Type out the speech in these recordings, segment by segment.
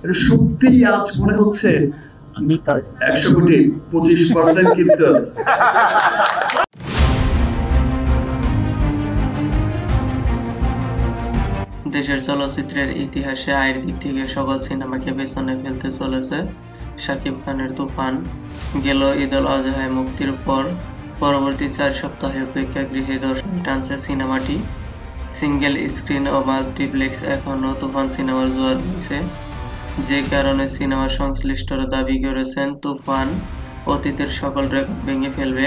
এটা সত্যি আজ মনে হচ্ছে 100 কোটি 25% কিন্তু দেশের চলচ্চিত্রের ইতিহাসে আয়ের দিক থেকে সকল সিনেমাকে পেছনে ফেলতে চলেছে শাকিব খানের তুফান। গেল ঈদ-উল আজহায় মুক্তির পর পরবর্তী 4 সপ্তাহে প্রেক্ষাগৃহে দর্শক টানছে সিনেমাটি। সিঙ্গেল স্ক্রিন ও মাল্টিপ্লেক্স এখনও তুফান সিনেমার জোয়ার বইছে, যে কারণে সিনেমা সংশ্লিষ্টরা দাবি করেছেন তুফান অতীতের সকল রেকর্ড ভেঙে ফেলবে।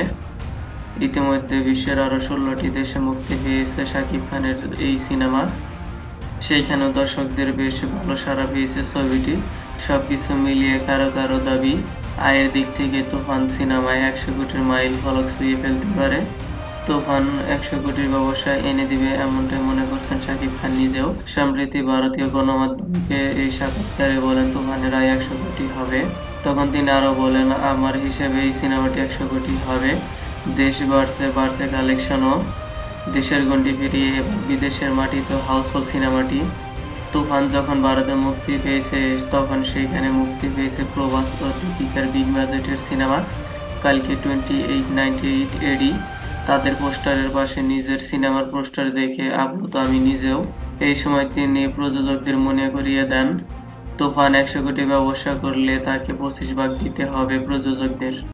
ইতিমধ্যে বিশ্বের আরও 16টি দেশে মুক্তি পেয়েছে শাকিব খানের এই সিনেমা, সেইখানেও দর্শকদের বেশ ভালো সাড়া পেয়েছে ছবিটি। সবকিছু মিলিয়ে কারো কারো দাবি, আয়ের দিক থেকে তুফান সিনেমায় 100 কোটির মাইল ফলক ছুঁয়ে ফেলতে পারে। তুফান 100 কোটির ব্যবসায় এনে দিবে এমনটাই মনে করছেন শাকিব খান নিজেও। সম্প্রতি ভারতীয় গণমাধ্যমকে এই সাক্ষাৎকারে বলেন তুফানের আয় 100 কোটি হবে। তখন তিনি আরও বলেন, আমার হিসেবে এই সিনেমাটি 100 কোটি হবে। দেশ বাড়ছে কালেকশনও। দেশের গণ্ডি পেরিয়ে এবার বিদেশের মাটিতেও হাউসফুল সিনেমাটি। তুফান যখন ভারতে মুক্তি পেয়েছে তখন সেখানে মুক্তি পেয়েছে প্রভাস ও দীপিকার বিগ বাজেটের সিনেমা কালকে 2898 এডি। তাদের পোস্টারের পাশে নিজের সিনেমার পোস্টার দেখে আপ্লুত আমি নিজেও। এই সময় তিনি প্রযোজকদের মনে করিয়ে দেন, তুফান 100 কোটি ব্যবসা করলে তাকে 25 ভাগ দিতে হবে প্রযোজকদের।